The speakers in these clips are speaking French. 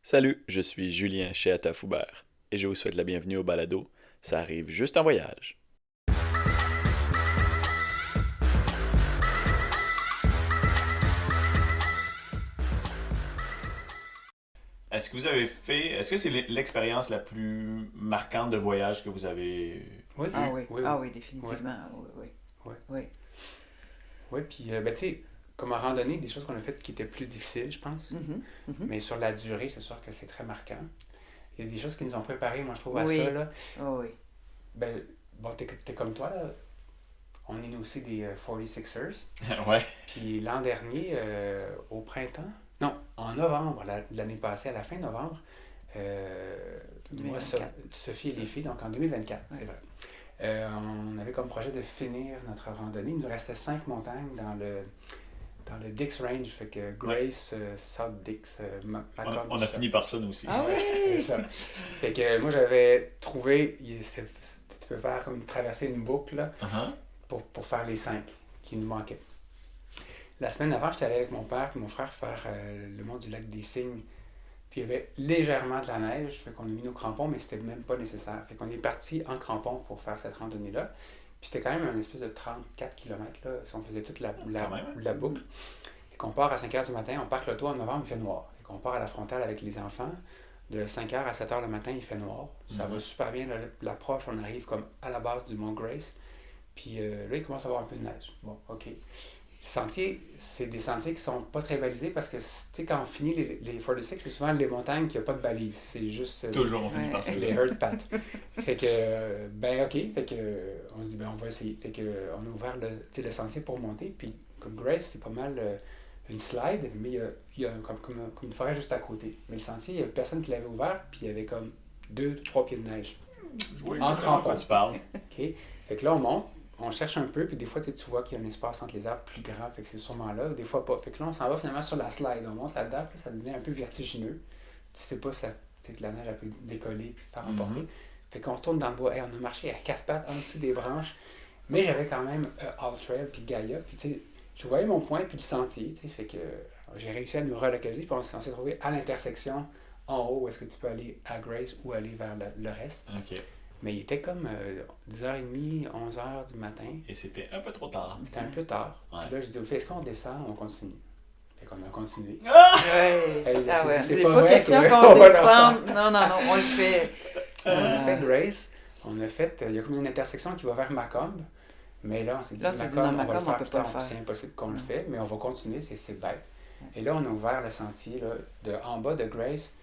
Salut, je suis Julien chez Atafoubert et je vous souhaite la bienvenue au balado. Ça arrive juste en voyage. Est-ce que c'est l'expérience la plus marquante de voyage que vous avez Oui, Ah eue? oui, oui, ah oui. oui, Ouais, définitivement. Oui, oui, ouais. oui. Ouais, puis, ben, tu sais, comme en randonnée, des choses qu'on a faites qui étaient plus difficiles, je pense. Mhm, mhm. Mais sur la durée, c'est sûr que c'est très marquant. Il y a des choses qui nous ont préparés, moi, je trouve, à ça, Oui, là. oh oui. Ben, bon, t'es comme toi, là. On est nous aussi des 46ers. Ouais. Puis l'an dernier, au printemps, non, en novembre, l'année passée, à la fin novembre, moi, 2024. Sophie et Ça. les filles, donc en 2024, Ouais. c'est vrai. On avait comme projet de finir notre randonnée. Il nous restait 5 montagnes dans le Dix Range, fait que Grace, South Dix, Macomb, On tout a ça. fini par ça nous aussi. Ah Ouais, c'est oui! ça. Fait que moi, j'avais trouvé, tu peux faire comme traverser une boucle là, Uh-huh. pour faire les 5 qui nous manquaient. La semaine avant, j'étais allé avec mon père et mon frère faire le mont du lac des Cygnes. Puis il y avait légèrement de la neige, fait qu'on a mis nos crampons, mais c'était même pas nécessaire. Fait qu'on est parti en crampons pour faire cette randonnée-là. Puis c'était quand même un espèce de 34 km, là, si on faisait toute Quand même. la boucle. Et qu'on part à 5 heures du matin, on parque l'auto en novembre, il fait noir. Et qu'on part à la frontale avec les enfants, de 5 heures à 7 heures le matin, il fait noir. Ça va super bien, l'approche, on arrive comme à la base du mont Grace. Puis là, il commence à avoir un peu de neige. Bon, OK. Sentiers, c'est des sentiers qui sont pas très balisés parce que, tu sais, quand on finit les 46, c'est souvent les montagnes qui n'ont pas de balise. C'est juste Toujours on finit Ouais. par ça. les hurt paths. Fait que, ben OK, fait que, on se dit, ben on va essayer. Fait que, on a ouvert le sentier pour monter. Puis, comme Grace, c'est pas mal une slide, mais il y a comme une forêt juste à côté. Mais le sentier, il y a personne qui l'avait ouvert, puis il y avait comme 2 ou 3 pieds de neige. Je vois En exactement de crampons. quoi tu parles. OK? Fait que là, on monte, on cherche un peu, puis des fois, tu vois qu'il y a un espace entre les arbres plus grand, fait que c'est sûrement là, des fois pas. Fait que là, on s'en va finalement sur la slide, on monte là-dedans, puis ça devient un peu vertigineux. Tu sais pas, tu sais que la neige, elle peut décoller, puis faire emporter. Fait qu'on retourne dans le bois, hey, on a marché à 4 pattes en dessous des branches, mais j'avais quand même All Trail, puis Gaia, puis tu sais, je voyais mon point, puis le sentier, tu sais, fait que j'ai réussi à nous relocaliser, puis on s'est trouvé à l'intersection en haut, où est-ce que tu peux aller à Grace ou aller vers le reste. OK. Mais il était comme 10h30, 11h du matin. Et c'était un peu trop tard. C'était un peu tard. Ouais. Puis là, j'ai dit, est-ce qu'on descend ou on continue? Fait qu'on a continué. Ouais. Hey, Ah ouais, c'est c'est pas pas vrai question que- qu'on Oh, non. descende. Non, non, non, on le fait. On a fait Grace. On a fait, il y a comme une intersection qui va vers Macomb. Mais là, on s'est dit, Là, on s'est dit, non, on va le Macomb, on faire peut plus pas tard. le faire. C'est impossible qu'on le Non. fait, mais on va continuer, c'est bête. Et là, on a ouvert le sentier là, en bas de Grace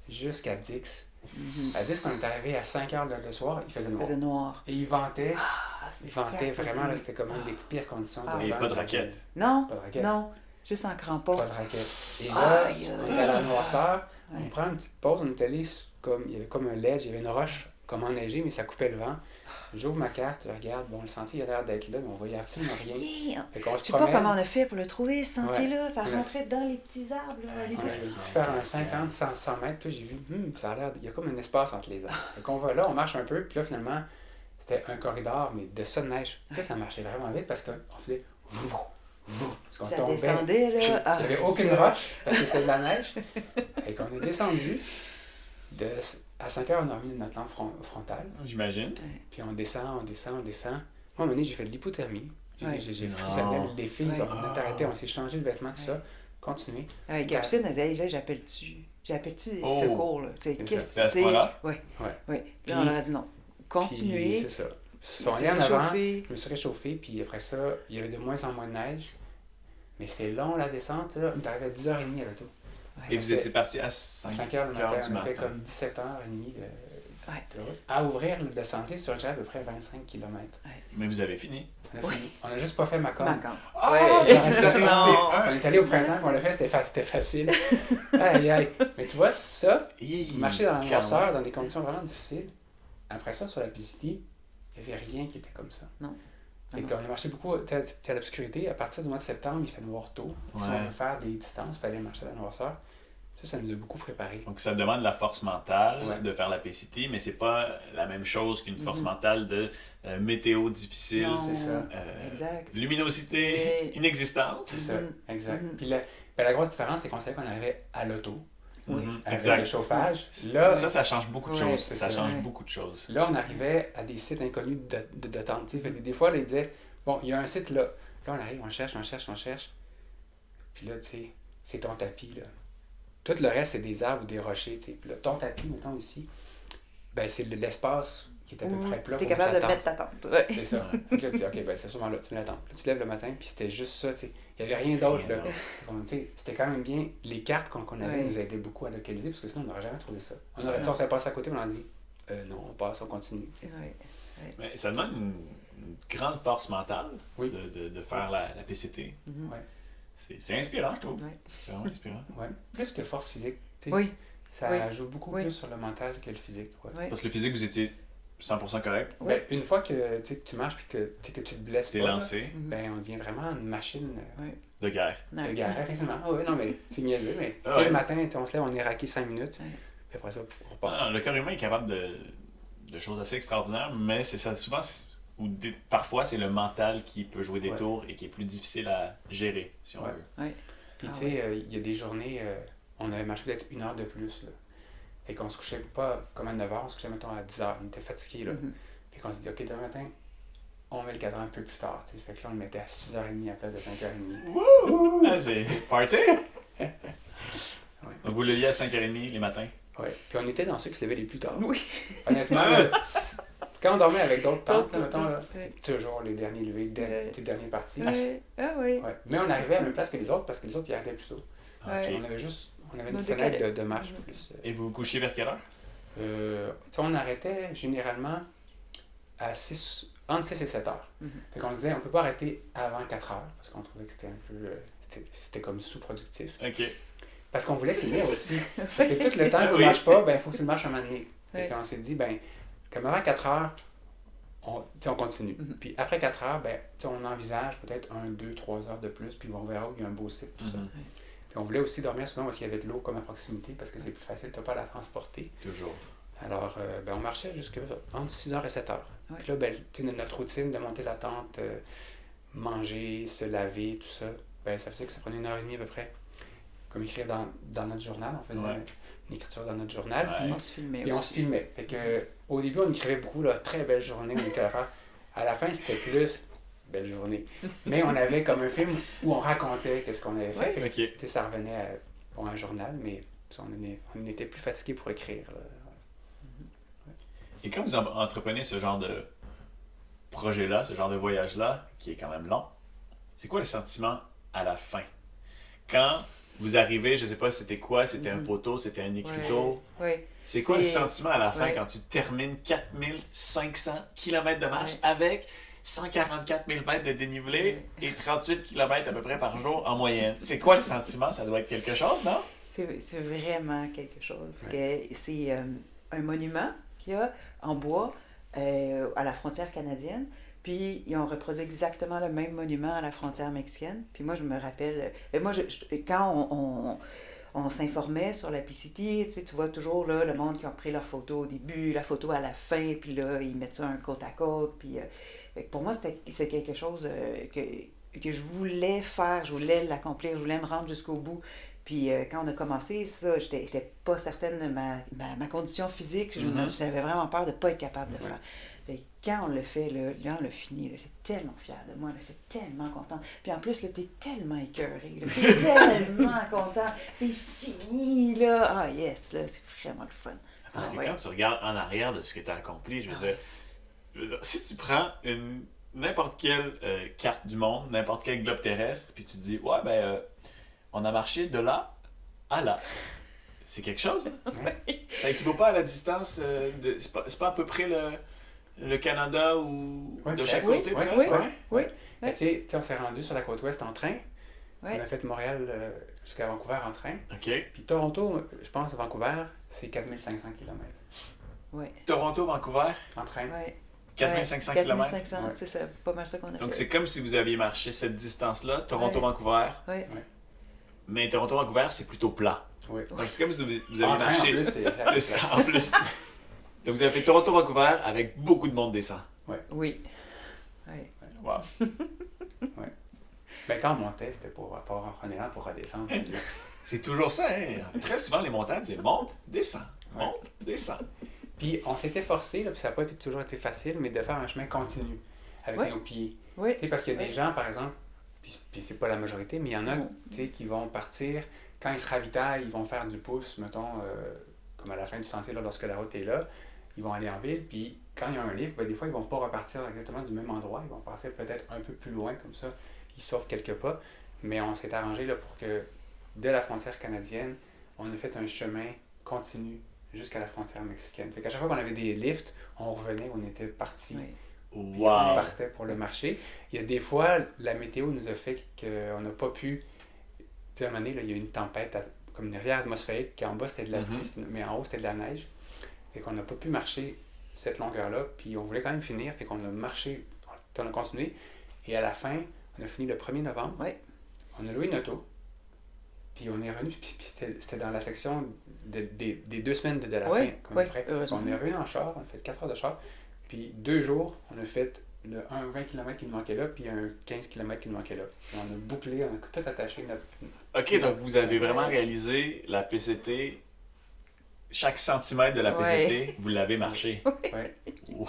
jusqu'à Dix. Mhm. À Dix, quand on est arrivé à 5h le soir, il faisait Il noir. faisait noir. Et il ventait. Ah, Il c'était ventait capoté. vraiment, là, c'était comme une des pires conditions Ah. de Et vent. pas de raquette. Non, Pas de raquette. non, juste en crampon. Pas de raquette. Et là, Aïe, aïe. on est à la noirceur, on Ouais. prend une petite pause, on est allé comme, il y avait comme un ledge, il y avait une roche comme enneigée, mais ça coupait le vent. J'ouvre ma carte, je regarde, bon, le sentier il a l'air d'être là, mais on voyait absolument rien. Yeah. Fait qu'on Je se sais pas promène. comment on a fait pour le trouver, ce sentier-là. Ça Ouais. rentrait dans les petits arbres. Là, les On petits- a dû faire un 50, 100 mètres, puis j'ai vu, ça a l'air, il y a comme un espace entre les arbres. Fait qu'on va là, on marche un peu, puis là, finalement, c'était un corridor, mais de ça de neige. Puis là, ça marchait vraiment vite parce qu'on faisait vou, vou, parce qu'on Ça tombait. descendait, là. Il Ah, n'y avait aucune roche parce que c'était de la neige. Et qu'on est descendu. À 5 heures, on a remis notre lampe frontale. J'imagine. Puis on descend. Moi, à un moment donné, j'ai fait de l'hypothermie. Ouais. J'ai Non. frissonné. Les filles, Ouais. on a arrêté, on s'est changé de vêtements, tout ça. Continué. Avec Capucine, elle disait, hey, là, j'appelle-tu les Oh. secours, là? Tu sais, C'est qu'est-ce C'est à ce tu sais, point-là? Oui. Ouais. Oui. Puis- Là, on leur a dit non. Puis, Continuez. c'est ça. Ils Il sont s'est allés en avant. réchauffé. Je me suis réchauffé. Puis après ça, il y avait de moins en moins de neige. Mais c'est long, la descente. Là. On est arrivé à 10h30 à l'auto. Et vous étiez parti à À 5 5 heures le matin, heures du on a fait matin. comme 17h30 Ouais. de route. À ouvrir le sentier sur déjà à peu près 25 km. Mais vous avez fini. On a fini. On a juste pas fait Macomb. D'accord. Ah, Ouais. il en restait Non. On est allé au printemps, on l'a fait, c'était facile. Aïe, aïe. Mais tu vois, ça, marcher dans la noirceur, dans des conditions vraiment difficiles. Après ça, sur la PCT, il n'y avait rien qui était comme ça. Non. Fait Non. qu'on a marché beaucoup à l'obscurité. À partir du mois de septembre, il fait noir tôt. Si Ouais. on veut faire des distances, il fallait marcher à la noirceur. Ça nous a beaucoup préparé. Donc ça demande de la force mentale Ouais. de faire la PCT, mais c'est pas la même chose qu'une force Mhm. mentale de météo difficile, Non. C'est ça. Exact. luminosité Mais- inexistante. C'est ça, Mhm. exact. Mhm. Puis la grosse différence, c'est qu'on savait qu'on arrivait à l'auto. Oui. avec Exact. le chauffage. Là, Ça change beaucoup de Ouais, choses. c'est Ça ça. change Ouais. beaucoup de choses. là, on arrivait à des sites inconnus d'attente. Tu sais. Fait que des fois, là, ils disaient, bon, il y a un site là. Là, on arrive, on cherche. Puis là, tu sais, c'est ton tapis, là. Tout le reste, c'est des arbres ou des rochers, tu sais. Puis là, ton tapis, mettons ici, ben c'est l'espace qui est à peu près plat Tu es pour capable de ta mettre tente. ta tente. Ouais. C'est ça. Fait que là, tu dis, OK, ben c'est sûrement là, tu mets la tente. Là, tu lèves le matin, puis c'était juste ça, tu sais. Il n'y avait rien d'autre, là. Donc, tu sais, c'était quand même bien. Les cartes qu'on avait Ouais. nous aidaient beaucoup à localiser, parce que sinon, on n'aurait jamais trouvé ça. On aurait passé à côté, mais on a dit, non, on passe, on continue. Tu sais. Ouais. Mais ça demande une grande force mentale Oui. de faire la PCT. Mhm. Ouais. C'est inspirant, je trouve. Ouais. C'est vraiment inspirant. Ouais. Plus que force physique, tu sais. Oui. Ça Oui. joue beaucoup Oui. plus sur le mental que le physique. Ouais. Ouais. Parce que le physique, vous étiez 100% correct. Oui. Ben, une fois que, tu sais, que tu marches puis que, tu sais, que tu te blesses T'es pas, là, lancé Mhm. ben, on devient vraiment une machine de guerre. de Ouais. guerre. Effectivement. Ah oui, non, mais c'est niaiseux, mais Ah tu sais, ouais. le matin, tu sais, on se lève, on est raqué 5 minutes, Ouais. puis après ça, on repart. Non, le corps humain est capable de choses assez extraordinaires, mais c'est ça. Souvent, parfois, c'est le mental qui peut jouer des Ouais. tours et qui est plus difficile à gérer, si on Ouais. veut. Puis, Ah tu sais, il y a des journées, on avait marché peut-être 1 heure de plus, là. Fait qu'on se couchait pas comme à 9 h, on se couchait, mettons, à 10 h. On était fatigués, là. Mhm. Puis qu'on se dit, OK, demain matin, on met le cadran un peu plus tard, tu sais. Fait que là, on le mettait à 6h30 à la place de 5h30. Ah, c'est party! Donc, vous le leviez à 5h30 les matins. Ouais. Puis on était dans ceux qui se levaient les plus tard. Oui. Honnêtement, là, quand on dormait avec d'autres tentes, D'autres mettons, là, tentes, ouais. c'est toujours les derniers levés, tes derniers parties. Ouais. Ah oui. Ouais. Mais on arrivait à la même place que les autres parce que les autres, ils arrêtaient plus tôt. Ouais. On avait Nous une fenêtre décalait. de marche plus. Et vous vous couchiez vers quelle heure? Tu sais, on arrêtait généralement à entre 6 et 7 heures. Mhm. Fait qu'on se disait, on peut pas arrêter avant 4 heures parce qu'on trouvait que c'était un peu. C'était comme sous-productif. Ok. Parce qu'on voulait finir aussi. Parce que tout le temps que tu Oui. marches pas, ben il faut que tu le marches un moment donné. Ouais. Fait qu'on s'est dit, ben, comme avant 4 heures, tu sais, on continue. Mhm. Puis après 4 heures, ben, tu sais, on envisage peut-être 1, 2, 3 heures de plus, puis on verra où il y a un beau site, tout ça. Mhm. Puis on voulait aussi dormir souvent où il y avait de l'eau comme à proximité parce que c'est plus facile, tu n'as pas à la transporter. Toujours. Alors, ben, on marchait jusque entre 6 heures et 7 heures. Ouais. Puis là, ben, tu sais, notre routine de monter la tente, manger, se laver, tout ça, ben, ça faisait que ça prenait 1h30 à peu près. Comme écrire dans notre journal, on faisait Ouais. une écriture dans notre journal. Ouais. Puis On se filmait puis on se aussi. filmait. Fait que, au début, on écrivait beaucoup, là, très belle journée, on était à la fin. À la fin, c'était plus belle journée. Mais on avait comme un film où on racontait qu'est-ce qu'on avait fait. Ouais. Fait que, Ok. tu sais, ça revenait à un journal, mais tu sais, on était plus fatigué pour écrire. Là. Et quand vous entreprenez ce genre de projet-là, ce genre de voyage-là, qui est quand même long, c'est quoi le sentiment à la fin? Quand vous arrivez, je sais pas c'était quoi, c'était un poteau, c'était un écriteau. Ouais. C'est quoi le C'est- sentiment à la fin ouais. quand tu termines 4500 km de marche Ouais. avec 144 000 mètres de dénivelé et 38 km à peu près par jour en moyenne? C'est quoi le sentiment? Ça doit être quelque chose, non? C'est vraiment quelque chose. Parce que c'est un monument qu'il y a en bois à la frontière canadienne. Puis ils ont reproduit exactement le même monument à la frontière mexicaine. Puis moi, je me rappelle. Moi, quand on s'informait sur la PCT, tu vois toujours là, le monde qui ont pris leur photo au début, la photo à la fin, puis là, ils mettent ça un côte à côte. Puis fait que pour moi, c'est quelque chose que je voulais faire, je voulais l'accomplir, je voulais me rendre jusqu'au bout. Puis quand on a commencé, ça, j'étais pas certaine de ma condition physique. J'avais vraiment peur de ne pas être capable de le faire. Fait que quand on le fait, là, on l'a fini, là, c'est tellement fier de moi, là, c'est tellement content. Puis en plus, là, t'es tellement écœuré, là, t'es tellement content. C'est fini, là. Ah yes, là, c'est vraiment le fun. Parce Ah, que ouais. quand tu regardes en arrière de ce que tu as accompli, je veux dire, si tu prends n'importe quelle carte du monde, n'importe quel globe terrestre, puis tu te dis, ouais, ben, on a marché de là à là. C'est quelque chose, hein? Ça équivaut pas à la distance, c'est pas à peu près le Canada ou Ouais, de chaque oui, côté, oui, presque, oui, hein? oui. Mais tu sais, on s'est rendu sur la côte ouest en train. Ouais. On a fait Montréal jusqu'à Vancouver en train. OK. Puis Toronto, je pense, à Vancouver, c'est 4500 km Ouais. Toronto, Vancouver, en train. Ouais. 4500 Ouais, km. 4500, Ouais. c'est ça, pas mal ça qu'on a Donc fait. c'est comme si vous aviez marché cette distance-là, Toronto-Vancouver, Ouais. mais Toronto-Vancouver, c'est plutôt plat. Oui. Donc c'est comme si vous En avez train, en marché. plus, C'est ça, en plus. Donc vous avez fait Toronto-Vancouver avec beaucoup de monde descend. Oui. Ouais. Wow. Ben, quand on montait, c'était pour avoir un élan pour redescendre. C'est toujours ça, hein? Très souvent, les montagnes, c'est monte, descend, monte, descend. Puis on s'était forcé, là, puis ça n'a pas toujours été facile, mais de faire un chemin continu avec Oui. nos pieds. Oui. Tu sais, parce qu'il y a des Oui. gens, par exemple, puis c'est pas la majorité, mais il y en a tu sais, qui vont partir, quand ils se ravitaillent, ils vont faire du pouce, mettons, comme à la fin du sentier, là, lorsque la route est là, ils vont aller en ville, puis quand il y a un livre, ben, des fois, ils vont pas repartir exactement du même endroit, ils vont passer peut-être un peu plus loin, comme ça, ils sauvent quelques pas, mais on s'est arrangé là, pour que, de la frontière canadienne, on a fait un chemin continu jusqu'à la frontière mexicaine. Fait qu'à chaque fois qu'on avait des lifts, on revenait, on était parti. Oui. Puis on Wow! partait pour le marché. Il y a des fois, la météo nous a fait qu'on n'a pas pu. Tu sais, à un moment donné, là, il y a eu une tempête, comme une rivière atmosphérique, qui en bas c'était de la pluie, mais en haut c'était de la neige. Fait qu'on n'a pas pu marcher cette longueur-là, puis on voulait quand même finir, fait qu'on a marché, on a continué, et à la fin, on a fini le 1er novembre. Oui. On a loué une auto, puis on est revenu, puis c'était dans la section des 2 semaines de la Oui, fin qu'on oui, ferait. heureusement. On est revenu en char, on a fait 4 heures de char, puis 2 jours, on a fait un 20 km qui nous manquait là, puis un 15 km qui nous manquait là. Puis on a bouclé, on a tout attaché. OK, donc vous avez vraiment réalisé la PCT, chaque centimètre de la PCT, vous l'avez marché. Ouais. Wow!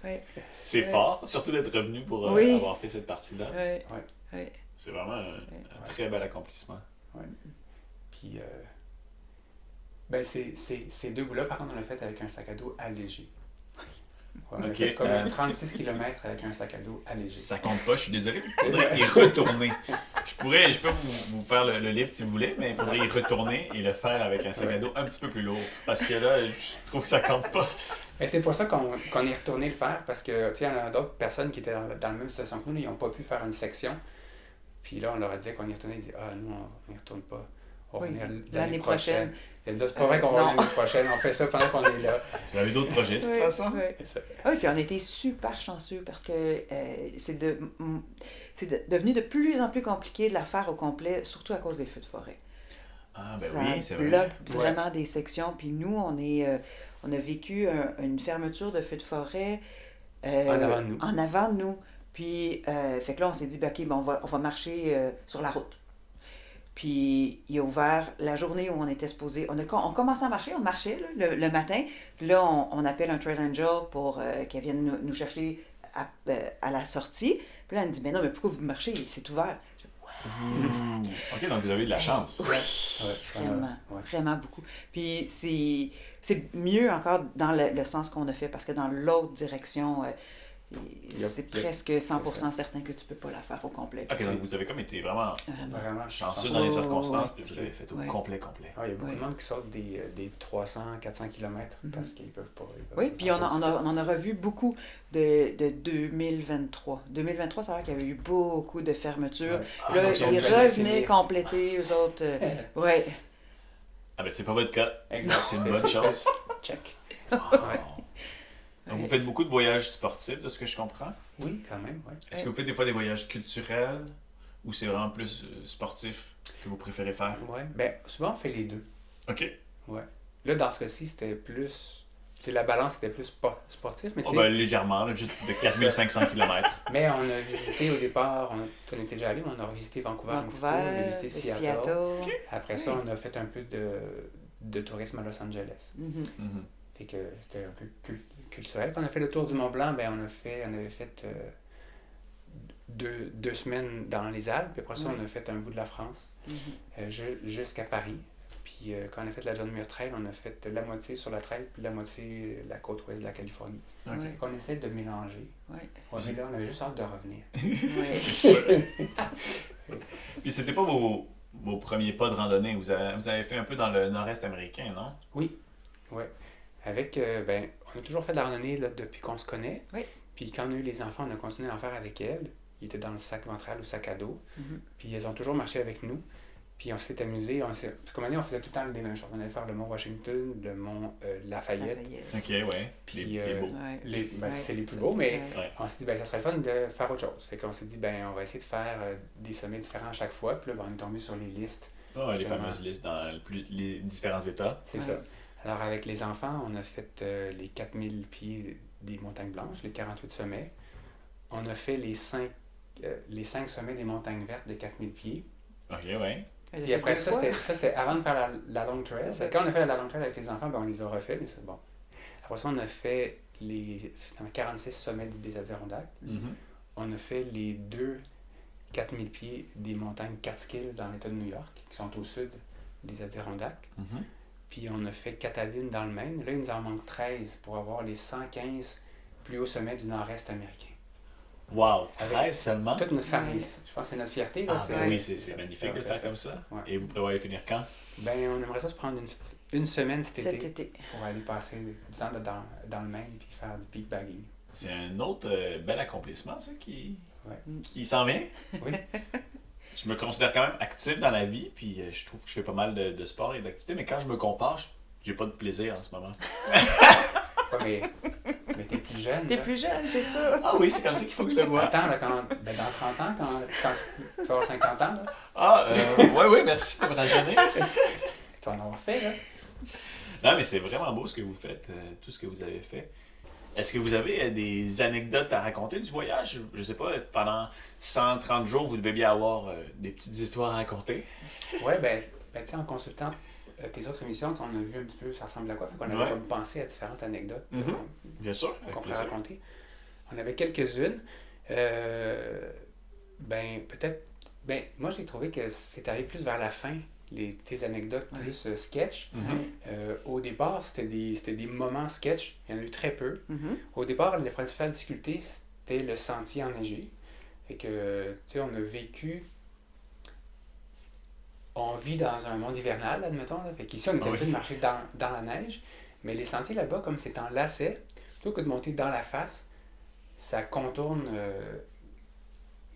Ouais. C'est Ouais. fort, surtout d'être revenu pour Oui. avoir fait cette partie-là. Oui. Oui. C'est vraiment un très bel accomplissement. Puis, ben, ces 2 bouts-là, par contre, on l'a fait avec un sac à dos allégé. Ouais, on a Ok, fait comme 36 km avec un sac à dos allégé. Ça compte pas, je suis désolé, il faudrait y retourner. Je peux vous faire le lift si vous voulez, mais il faudrait y retourner et le faire avec un sac à dos un petit peu plus lourd. Parce que là, je trouve que ça compte pas. Mais c'est pour ça qu'on est retourné le faire, parce que, tu sais, il y en a d'autres personnes qui étaient dans la même situation que nous, ils n'ont pas pu faire une section. Puis là, on leur a dit qu'on y retournait, ils disaient, ah, nous, on n'y retourne pas. On va Oui, revenir l'année prochaine. Ils disaient, c'est pas vrai qu'on va non. revenir l'année prochaine, on fait ça pendant qu'on est là. Vous avez d'autres projets de toute façon? Oui. C'est ça. Oui, puis on a été super chanceux parce que c'est devenu de plus en plus compliqué de la faire au complet, surtout à cause des feux de forêt. Ah, ben Ça oui, c'est vrai. bloque vraiment des sections. Puis nous, on a vécu une fermeture de feux de forêt En avant de nous. En avant de nous. Puis, fait que là, on s'est dit, ben, OK, ben, on va marcher sur la route. Puis, il a ouvert la journée où on était supposé. On commençait à marcher, on marchait là, le matin. Puis là, on appelle un Trail Angel pour qu'elle vienne nous chercher à la sortie. Puis là, elle me dit, mais non, mais pourquoi vous marchez? C'est ouvert. OK, donc vous avez eu de la chance. Oui, vraiment, ouais. vraiment beaucoup. Puis c'est mieux encore dans le sens qu'on a fait, parce que dans l'autre direction, c'est presque 100% certain que tu peux pas la faire au complet. OK, donc vous avez comme été vraiment Vraiment chanceux chanceux. dans les Oh, circonstances, ouais. puis vous l'avez fait au Ouais. complet. Ah, il y a beaucoup Ouais. de monde qui sortent des 300, 400 km parce qu'ils peuvent pas. Oui, puis on en a revu beaucoup de 2023. 2023, ça a l'air qu'il y avait eu beaucoup de fermetures. Ouais. Ah, Là, donc ils ils ont revenaient compléter, eux autres. Ouais, Ah ben c'est pas votre cas. Exact. C'est une bonne chose. Check. Wow. Ouais. Donc vous faites beaucoup de voyages sportifs, de ce que je comprends. Oui, quand même, ouais. Est-ce que vous faites des fois des voyages culturels ou c'est vraiment plus sportif que vous préférez faire? Ouais. Ben, souvent, on fait les deux. OK. Ouais. Là, dans ce cas-ci, c'était plus. Tu sais, la balance était plus sportif, mais tu Oh, sais. ben légèrement, là, juste de 4500 km. Mais on a visité au départ, on était déjà allé, mais on a revisité Vancouver, un petit peu, on a Vancouver, visité Seattle. Seattle. Après ça, on a fait un peu de tourisme à Los Angeles. Mhm. Mhm. Fait que c'était un peu culturel. Quand on a fait le tour du Mont Blanc, ben on avait fait 2 semaines dans les Alpes, puis après ça, Oui. on a fait un bout de la France, Mhm. jusqu'à Paris. Puis quand on a fait la John Muir Trail, on a fait la moitié sur la trail, puis la moitié la côte ouest de la Californie. OK. Ouais. Fait qu'on essaie de mélanger. Ouais. On est là, on avait juste hâte de revenir. Ouais. C'est sûr. Puis c'était pas vos premiers pas de randonnée. Vous avez fait un peu dans le nord-est américain, non? Oui, ouais. Avec, ben, on a toujours fait de la randonnée là, depuis qu'on se connaît. Oui. Puis quand on a eu les enfants, on a continué à en faire avec elles. Ils étaient dans le sac ventral ou sac à dos. Mhm. Puis elles ont toujours marché avec nous. Puis on s'est amusés. Parce qu'à un moment donné, on faisait tout le temps les mêmes choses. On allait faire le mont Washington, le mont Lafayette. OK, ouais. Puis, Les beaux. Ouais. Ben, c'est les plus ça, beaux, mais ouais. Ouais. on s'est dit, ben, ça serait fun de faire autre chose. Fait qu'on s'est dit, ben, on va essayer de faire des sommets différents à chaque fois. Puis là, ben, on est tombé sur les listes. Ah, les Justement. fameuses listes dans les différents états. C'est Ouais. ça. Alors, avec les enfants, on a fait les 4000 pieds des montagnes blanches, les 48 sommets. On a fait les 5 les 5 sommets des montagnes vertes de 4000 pieds. Ok, ouais. Puis après ça, c'était avant de faire la long trail. Quand on a fait la long trail avec les enfants, ben, on les a refait, mais c'est bon. Après ça, on a fait les 46 sommets des Adirondacks. Mhm. On a fait les 4000 pieds des montagnes Catskills dans l'État de New York, qui sont au sud des Adirondacks. Mhm. Puis on a fait Katahdin dans le Maine. Là, il nous en manque 13 pour avoir les 115 plus hauts sommets du nord-est américain. Wow, Avec 13 seulement? Toute notre famille. Ouais. Je pense que c'est notre fierté. Là, Ah, ben oui, c'est magnifique de le faire comme ça. Ouais. Et vous prévoyez finir quand? Ben, on aimerait ça se prendre une semaine cet Cet été été. pour aller passer du temps dans le Maine puis faire du peakbagging. C'est un autre bel accomplissement, ça, qui Ouais. s'en vient. Oui. Je me considère quand même actif dans la vie, puis je trouve que je fais pas mal de sport et d'activités, mais quand je me compare, j'ai pas de plaisir en ce moment. Ouais, mais t'es plus jeune. T'es là. plus jeune, c'est ça. Ah oui, c'est comme ça qu'il faut que je le vois. Attends, là, ben, dans 30 ans, quand tu vas avoir 50 ans, là, Ah, ouais, merci de me rajeunir. tu vas en avoir fait. Là. Non, mais c'est vraiment beau ce que vous faites, tout ce que vous avez fait. Est-ce que vous avez des anecdotes à raconter du voyage? Je sais pas, pendant 130 jours, vous devez bien avoir des petites histoires à raconter. Ouais, ben tu sais, en consultant tes autres émissions, on a vu un petit peu ça ressemble à quoi. Fait qu'on avait Ouais. comme pensé à différentes anecdotes Mhm. Bien sûr, avec qu'on pourrait plaisir. raconter. On avait quelques-unes. Ben, peut-être. Ben, moi, j'ai trouvé que c'est arrivé plus vers la fin, tes anecdotes Ouais. plus sketch. Mhm. Au départ, c'était des moments sketch. Il y en a eu très peu. Mhm. Au départ, la principale difficulté, c'était le sentier enneigé. Fait que, tu sais, on a vécu. On vit dans un monde hivernal, admettons. Là. Fait qu'ici, on est Ah oui. habitué de marcher dans la neige. Mais les sentiers là-bas, comme c'est en lacet, plutôt que de monter dans la face, ça contourne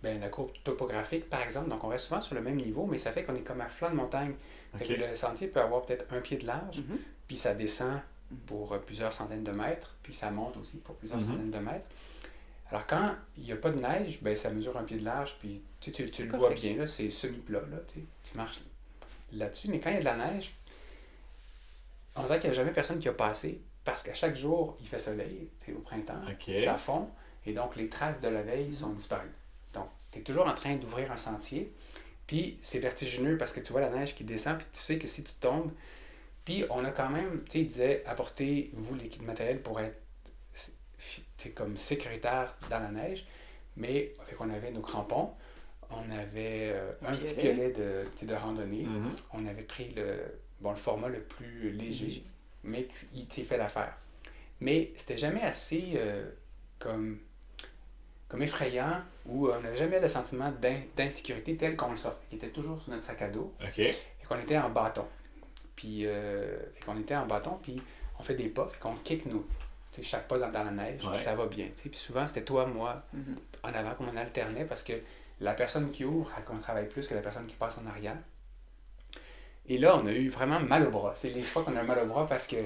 la courbe topographique, par exemple. Donc, on reste souvent sur le même niveau, mais ça fait qu'on est comme à flanc de montagne. Fait Ok. que le sentier peut avoir peut-être 1 pied de large, Mhm. puis ça descend pour plusieurs centaines de mètres, puis ça monte aussi pour plusieurs Mhm. centaines de mètres. Alors, quand il n'y a pas de neige, ben, ça mesure 1 pied de large, puis tu le vois Correct. bien, là, c'est semi-plat, là, tu marches là-dessus. Mais quand il y a de la neige, on dirait qu'il n'y a jamais personne qui a passé, parce qu'à chaque jour, il fait soleil, au printemps, Ok. ça fond, et donc les traces de la veille sont disparues. Donc, tu es toujours en train d'ouvrir un sentier, puis c'est vertigineux parce que tu vois la neige qui descend, puis tu sais que si tu tombes, puis on a quand même, tu sais, il disait, apportez-vous l'équipe matériel pour être comme sécuritaire dans la neige, mais fait qu'on avait nos crampons, on avait un petit piolet de randonnée, Mhm. on avait pris le format le plus léger, mais il s'est fait l'affaire. Mais c'était jamais assez comme effrayant ou on n'avait jamais le sentiment d'insécurité tel qu'on le sort. Il était toujours sur notre sac à dos Ok. et qu'on était en bâton. Puis on fait des pas, fait qu'on kick chaque pas dans la neige, Ouais. puis ça va bien. Puis souvent, c'était toi, moi, Mhm. en avant, comme on alternait, parce que la personne qui ouvre, elle travaille plus que la personne qui passe en arrière. Et là, on a eu vraiment mal au bras. C'est les fois qu'on a mal au bras parce que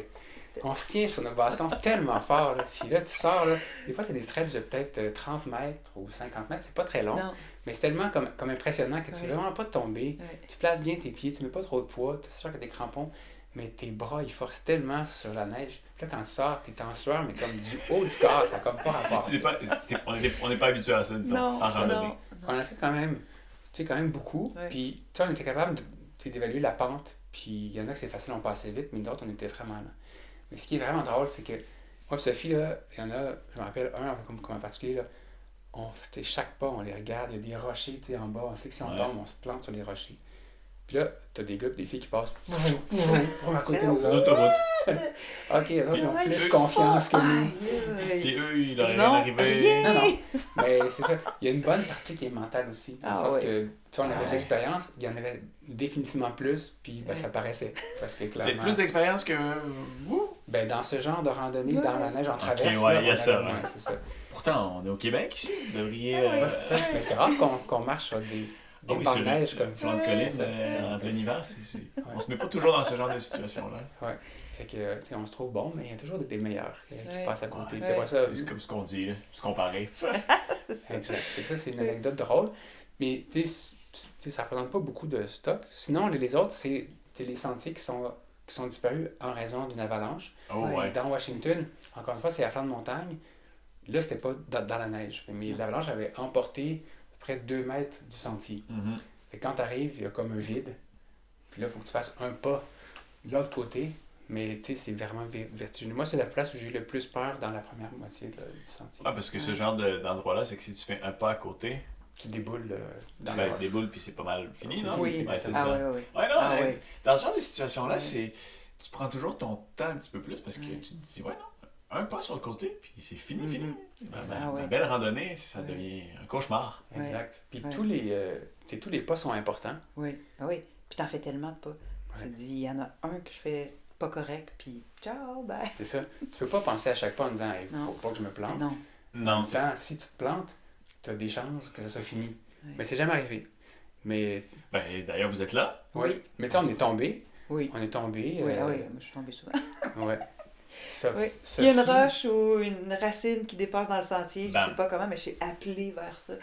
on se tient sur nos bâtons tellement fort. Là. Puis là, tu sors, là, des fois, c'est des stretches de peut-être 30 mètres ou 50 mètres. C'est pas très long, Non. mais c'est tellement comme impressionnant que tu ne veux Ouais. vraiment pas tomber. Ouais. Tu places bien tes pieds, tu mets pas trop de poids. C'est sûr que tes crampons, mais tes bras, ils forcent tellement sur la neige. Puis là, quand tu sors, t'es en sueur, mais comme du haut du corps, ça n'a comme pas rapport. On n'est pas habitué à ça, disons, Non, sans randonnée. non. On en a fait quand même beaucoup. Ouais. Puis, tu sais, on était capable d'évaluer la pente. Puis, il y en a que c'est facile, on passait vite, mais d'autres, on était vraiment là. Mais ce qui est vraiment drôle, c'est que moi et Sophie, là, il y en a, je me rappelle un comme en particulier, là, chaque pas, on les regarde, il y a des rochers en bas, on sait que si on Ouais. tombe, on se plante sur les rochers. Puis là, t'as des gars et des filles qui passent à côté de nous autres. L'autoroute. Ok, eux autres, ils ont Ouais, plus ils confiance que nous. Puis eux, il leur est Non, rien arrivé. rien. Non. Mais c'est ça. Il y a une bonne partie qui est mentale aussi. Dans le Ah sens ouais. que, tu sais, on avait Ouais. de l'expérience, il y en avait définitivement plus, puis ben, Ouais. ça paraissait. Parce que C'est clairement, plus d'expérience que vous. ben, dans ce genre de randonnée, Ouais. dans la neige, en traverse, ouais, là, il y a on ça, avait ouais. moins, c'est ça. Pourtant, on est au Québec ici. Vous devriez. Ah ouais. Ouais, c'est ça. Mais c'est rare qu'on marche sur des Ah oui, bancs sur de neige comme flanc de ça. colline Ouais. en plein hiver. On se met pas toujours dans ce genre de situation-là. Fait que, tu sais, on se trouve bon, mais il y a toujours des meilleurs qui Ouais. passent à côté. Ouais. Puis après ça, C'est comme ce qu'on dit, là, se comparer. C'est ça. exact. Fait que ça, c'est une anecdote drôle. Mais, tu sais, ça représente pas beaucoup de stock. Sinon, les autres, c'est les sentiers qui sont disparus en raison d'une avalanche. Oh, Ouais. ouais. Dans Washington, encore une fois, c'est à flanc de montagne. Là, c'était pas dans la neige. Mais l'avalanche avait emporté près 2 mètres du sentier. Fait que quand tu arrives, il y a comme un vide. Puis là, il faut que tu fasses un pas de l'autre côté. Mais tu sais, c'est vraiment vertigineux. Moi, c'est la place où j'ai eu le plus peur dans la première moitié là, du sentier. Ah, parce que ce genre d'endroit-là, c'est que si tu fais un pas à côté, Qui déboule dans ben, la déboule puis c'est pas mal fini, C'est non? Oui, Ouais, c'est ah ça. oui, oui. Ouais, non, Ah oui. dans ce genre de situation-là, Ouais. tu prends toujours ton temps un petit peu plus parce que Ouais. tu te dis, ouais, non, un pas sur le côté, puis c'est fini, Mhm. fini. Ah ouais. Ma belle randonnée, ça Ouais. devient un cauchemar. Ouais. Exact. Puis Ouais. tous les pas sont importants. Oui, ah oui. Puis t'en fais tellement de pas. Tu te dis, il y en a un que je fais pas correct, puis ciao, bye. C'est ça. Tu peux pas penser à chaque pas en disant il Non. faut pas que je me plante. Mais non. En Non, même temps, si tu te plantes, tu as des chances que ça soit fini. Ouais. Mais c'est jamais arrivé. Mais ben, d'ailleurs, vous êtes là. ouais. Oui. Mais tu sais, on est tombé. Oui. On est tombé. Oui, ah oui, moi je suis tombée souvent. Ouais. Oui. S'il y a une roche ou une racine qui dépasse dans le sentier, je Bam. sais pas comment, mais je suis appelée vers ça.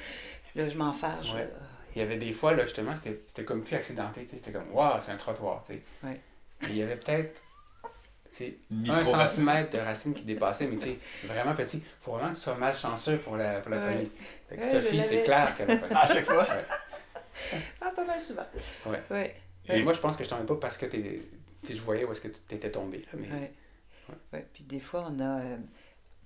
Là, je m'enfarge. Ouais. là. Il y avait des fois, là, justement, c'était comme plus accidenté. Tu sais, c'était comme, waouh, c'est un trottoir. Tu sais. Ouais. Mais il y avait peut-être tu sais, Une 1 micro-racine. centimètre de racine qui dépassait, mais tu sais, vraiment petit. Il faut vraiment que tu sois malchanceux pour la Ouais. pogner. Fait que Ouais, Sophie, je c'est l'avais. clair qu'elle a pogné. À chaque fois. Ouais. Ah, pas mal souvent. Ouais. Ouais. Et moi, je pense que je tombais pas parce que tu sais, je voyais où est-ce que tu étais tombé. Là, mais... Ouais. Ouais. Puis des fois, on a.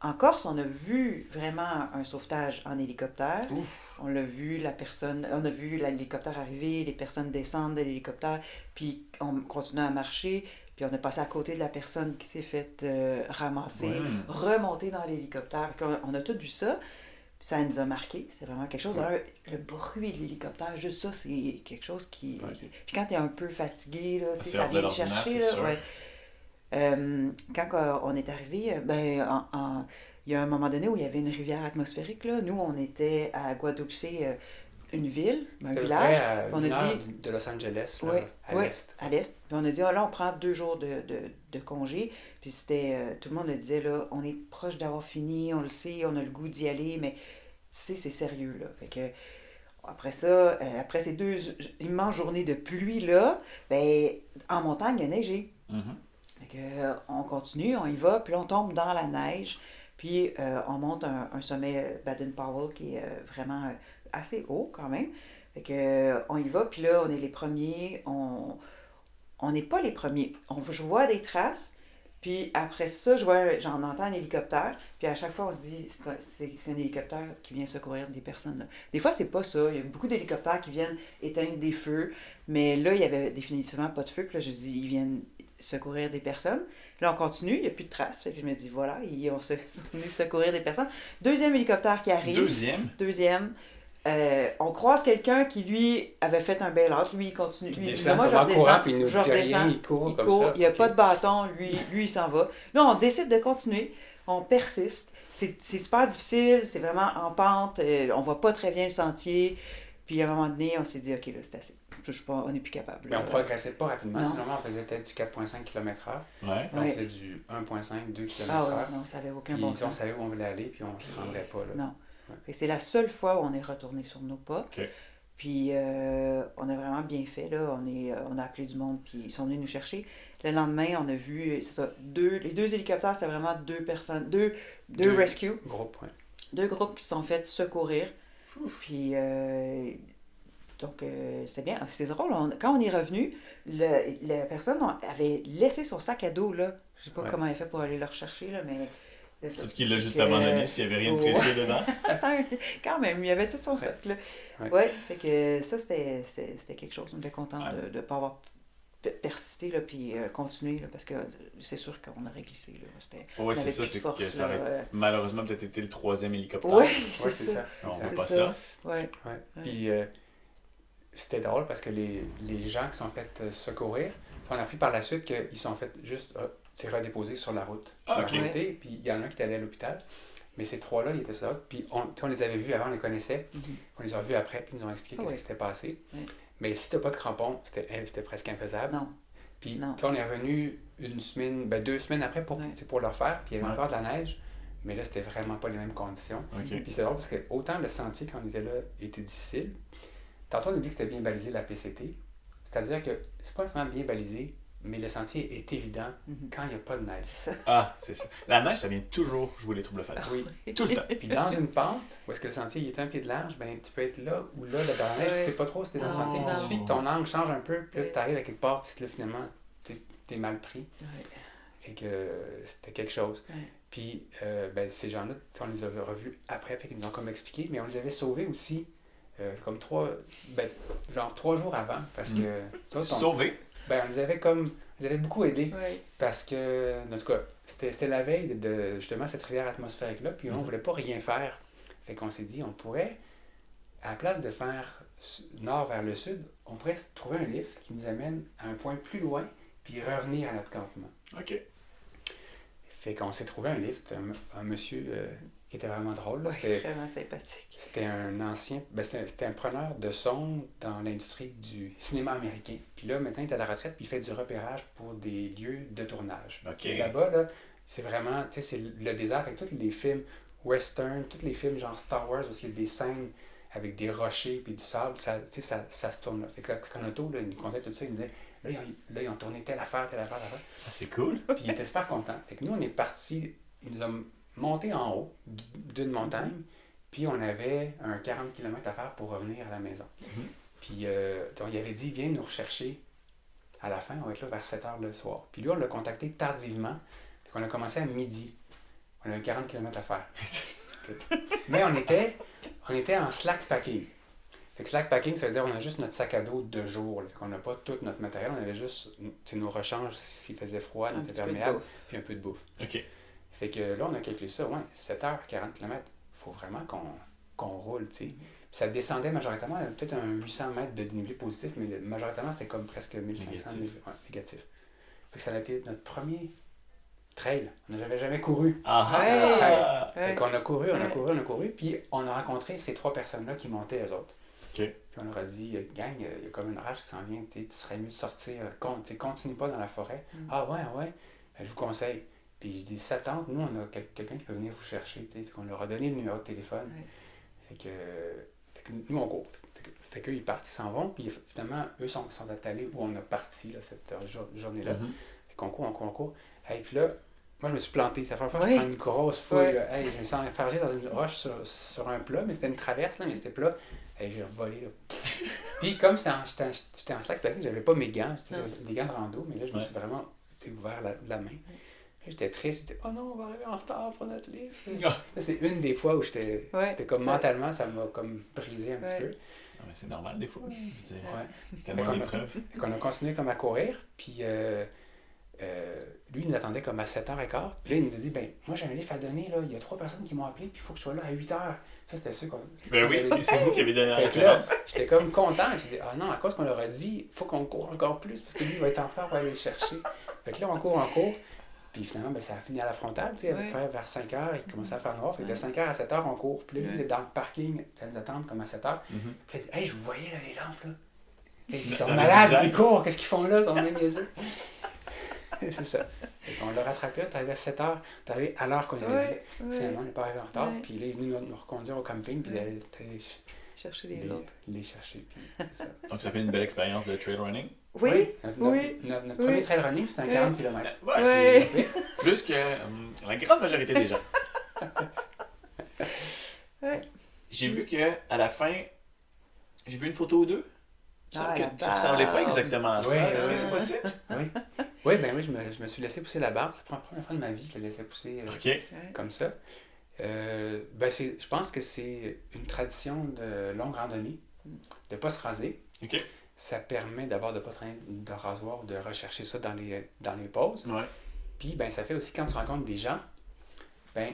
En Corse, on a vu vraiment un sauvetage en hélicoptère. Ouf. On l'a vu, on a vu l'hélicoptère arriver, les personnes descendre de l'hélicoptère, puis on continue à marcher, puis on est passé à côté de la personne qui s'est faite ramasser, Ouais. remonter dans l'hélicoptère. On a tout vu ça, puis ça nous a marqué. C'est vraiment quelque chose. Ouais. Le bruit de l'hélicoptère, juste ça, c'est quelque chose qui. Ouais. Puis quand tu es un peu fatigué, là, tu sais, C'est ça hors de vient te l'ordinaire, chercher. c'est Là, sûr. ouais. Quand on est arrivé, il y a un moment donné où il y avait une rivière atmosphérique. Là. Nous, on était à Guadalupe, une ville, un À peu village. près à Puis on a une heure dit, de Los Angeles, là, Ouais, à ouais. l'est. à l'est. Puis on a dit, ah, là, on prend 2 jours de congé. Puis c'était, tout le monde le disait, là, on est proche d'avoir fini, on le sait, on a le goût d'y aller, mais tu sais, c'est sérieux, là. Fait que, après ça, après ces 2 immenses journées de pluie, là, ben, en montagne, il a neigé. Mhm. Fait que, on continue, on y va, puis là, on tombe dans la neige, puis on monte un sommet Baden-Powell qui est vraiment assez haut quand même. Fait que, on y va, puis là, on est les premiers, on n'est pas les premiers. Je vois des traces, puis après ça, j'en entends un hélicoptère, puis à chaque fois, on se dit, c'est un hélicoptère qui vient secourir des personnes. Là. Des fois, c'est pas ça. Il y a beaucoup d'hélicoptères qui viennent éteindre des feux, mais là, il y avait définitivement pas de feu, puis là, je dis, ils viennent secourir des personnes. Là, on continue, il n'y a plus de traces. Fait que je me dis, voilà, ils sont venus secourir des personnes. Deuxième hélicoptère qui arrive. Deuxième. On croise quelqu'un qui, lui, avait fait un bail-out. Lui, il continue. Lui, il dit, descend moi, je comme en redescends. courant, puis il nous je dit rien, redescends. il court Il comme court. ça. Il n'y a Ok. pas de bâton. Lui, il s'en va. Non, on décide de continuer. On persiste. C'est super difficile. C'est vraiment en pente. On voit pas très bien le sentier. Puis, à un moment donné, on s'est dit, OK, là, c'est assez. Je suis pas, on n'est plus capable. Mais on progressait pas rapidement. Non. Normalement, on faisait peut-être du 4,5 km/h. Ouais. On Ouais. faisait du 1,5, 2 km/h. Ah ouais, non, ça n'avait aucun Puis bon tu sais, on sens. savait où on voulait aller, puis on ne se rendrait pas. Là. Non. Ouais. Fait que c'est la seule fois où on est retourné sur nos pas. OK. Puis on a vraiment bien fait, là. On a appelé du monde, puis ils sont venus nous chercher. Le lendemain, on a vu, c'est ça, les 2 hélicoptères, c'était vraiment 2 personnes, deux rescues, Groupe, ouais. 2 groupes qui se sont fait secourir. Puis, donc, c'est bien. C'est drôle, quand on est revenu, la personne avait laissé son sac à dos, là. Je sais pas Ouais. comment elle fait pour aller le rechercher, là, mais... c'est ça. Peut-être qu'il l'a juste Fait que, abandonné s'il n'y avait rien de ouais. précieux dedans. Quand même, il y avait tout son stock, là. Ouais. Ouais, fait que ça, c'était quelque chose. On était content Ouais. de ne pas avoir persisté, là, puis continuer, là, parce que c'est sûr qu'on aurait glissé, là. Ouais, on c'est avait ça, plus de c'est force, que ça là, aurait malheureusement peut-être été le 3e hélicoptère. Ouais, Ouais, c'est ça. On exact. veut C'est pas ça. ça. Ouais. Ouais. Puis c'était drôle parce que les gens qui sont fait secourir, on a appris par la suite qu'ils sont fait juste redéposer sur la route. Ah, Sur la ok. côté, puis il y en a un qui est allé à l'hôpital. Mais ces 3-là, ils étaient sur la route. Puis on les avait vus avant, on les connaissait. Mhm. On les a vus après, puis ils nous ont expliqué Ah ce ouais. qui s'était passé. Ouais. Mais si tu n'as pas de crampons, c'était presque infaisable. Non. Puis Non. tu sais, on est revenu 2 semaines après pour, Ouais. tu sais, pour le refaire, puis il y avait Ouais. encore de la neige. Mais là, c'était vraiment pas les mêmes conditions. OK. Puis c'est drôle parce que autant le sentier, quand on était là, était difficile. Tantôt, on a dit que c'était bien balisé la PCT. C'est-à-dire que c'est pas seulement bien balisé, mais le sentier est évident quand il n'y a pas de neige. C'est ça. Ah, c'est ça. La neige, ça vient toujours jouer les troubles faits. Oui. Tout le temps. Puis dans une pente, où est-ce que le sentier il est un pied de large, ben tu peux être là ou là, dans la neige, tu sais pas trop si t'es dans le Non, sentier. Il non. suffit que ton angle change un peu, puis là, t'arrives à quelque part, puis là, finalement, t'es mal pris. Ouais. Fait que c'était quelque chose. Ouais. Puis ben, ces gens-là, on les avait revus après, fait qu'ils nous ont comme expliqué, mais on les avait sauvés aussi, comme trois jours avant, parce que nous autres, Sauvé. ben, on les avait comme, on les avait beaucoup aidés, Ouais. parce que, en tout cas, c'était la veille de justement cette rivière atmosphérique-là, puis on voulait pas rien faire. Fait qu'on s'est dit, on pourrait, à la place de faire nord vers le sud, on pourrait trouver un lift qui nous amène à un point plus loin, puis revenir à notre campement. OK. Fait qu'on s'est trouvé un lift, un monsieur qui était vraiment drôle. Là. Ouais, vraiment sympathique. C'était un ancien, ben c'était un preneur de son dans l'industrie du cinéma américain. Puis là, maintenant, il est à la retraite, puis il fait du repérage pour des lieux de tournage. OK. Et là-bas, là, c'est vraiment, tu sais, c'est le désert. Fait que tous les films western, tous les films genre Star Wars, aussi, il y a des scènes avec des rochers puis du sable, ça, tu sais, ça se tourne là. Fait que quand Otto, là, il nous contait tout ça, il nous disait, là, ils ont tourné telle affaire, telle affaire, telle affaire. Ah, c'est cool. Puis il était super content. Fait que nous, on est partis, il nous a monté en haut d'une montagne, puis on avait un 40 km à faire pour revenir à la maison. Puis il avait dit, viens nous rechercher à la fin, on va être là vers 7 h le soir. Puis lui, on l'a contacté tardivement, fait qu'on a commencé à midi. On avait 40 km à faire. Mais on était en slack packing. Fait que slack packing, ça veut dire qu'on a juste notre sac à dos de jour. Là. Fait qu'on n'a pas tout notre matériel, on avait juste nos rechanges s'il faisait froid, notre imperméable, puis un peu de bouffe. OK. Fait que là, on a calculé ça, 7 h, 40 km, il faut vraiment qu'on roule, tu sais. Puis ça descendait majoritairement, peut-être un 800 mètres de dénivelé positif, mais majoritairement, c'était comme presque 1500 négatif. Fait que ça a été notre premier trail. On n'avait jamais couru. Ah! Fait qu'on a couru, on a couru, puis on a rencontré ces 3 personnes-là qui montaient eux autres. OK. Puis on leur a dit, gang, il y a comme une orage qui s'en vient, tu serais mieux de sortir, continue pas dans la forêt. Ah ouais, ben, je vous conseille. Puis je dis, ça tente, nous, on a quelqu'un qui peut venir vous chercher, tu sais. Fait qu'on leur a donné le numéro de téléphone. Fait que nous, on court. Fait qu'eux, ils partent, ils s'en vont, puis finalement, eux sont attelés où on a parti, là, cette journée-là. Fait qu'on court. Et puis là, moi, je me suis planté. C'est la première fois que je prends une grosse fouille. Là. Hey, je me suis enfargé dans une roche sur un plat, mais c'était une traverse, là, mais c'était plat. Hey, j'ai revolé. Là. Puis comme j'étais en slack packing, j'avais pas mes gants. J'avais des gants de rando, mais là, je me suis vraiment ouvert la main. Là, j'étais triste. J'étais, oh non, on va arriver en retard pour notre livre. Là, c'est une des fois où j'étais comme mentalement, ça m'a comme brisé un petit peu. Ah, mais c'est normal des fois. Je veux dire, Ouais. tellement d'épreuves. Fait qu'on a continué comme à courir, puis lui, il nous attendait comme à 7h15. Puis là, il nous a dit, ben, moi, j'ai un livre à donner, là. Il y a 3 personnes qui m'ont appelé, puis il faut que je sois là à 8h. Ça, c'était sûr qu'on... Ben oui, c'est vous qui avez donné la Fait que là, référence. j'étais comme content. J'ai dit, ah non, à cause qu'on leur a dit, il faut qu'on court encore plus, parce que lui, il va être en retard pour aller le chercher. Fait que là, on court. Puis finalement, ben, ça a fini à la frontale, tu sais, à peu près vers 5h, il commençait à faire noir. Fait que de 5h à 7h, on court. Puis là, lui, il est dans le parking, ça nous attend comme à 7h. Puis il dit, hey, je vous voyais, là, les lampes, là. Ils sont Dans les malades, zigzags. ils courent, qu'est-ce qu'ils font là? Ils sont bien niaiseux. C'est ça. On l'a rattrapé, t'es arrivé à 7h, t'es arrivé à l'heure qu'on avait dit. Finalement, on n'est pas arrivé en retard. Puis là, il est venu nous reconduire au camping, puis d'aller Chercher les autres. les chercher. Puis c'est ça. Donc, ça fait une belle expérience de trail running. Oui. Notre premier trail running, c'était un 40 km. Ouais, Ouais. c'est plus que la grande majorité des gens. Ouais. J'ai vu que à la fin, j'ai vu une photo ou deux. Il me semble Ah, que tu ressemblais pas exactement à ça. Ouais, Est-ce que ouais, c'est ouais. possible? Oui, ben oui, je me suis laissé pousser la barbe. C'est la première fois de ma vie que je la laissais pousser OK. comme ça. Je pense que c'est une tradition de longue randonnée, de ne pas se raser. OK. Ça permet d'abord de ne pas traîner de rasoir ou de rechercher ça dans les pauses. Ouais. Puis, ben, ça fait aussi quand tu rencontres des gens, ben,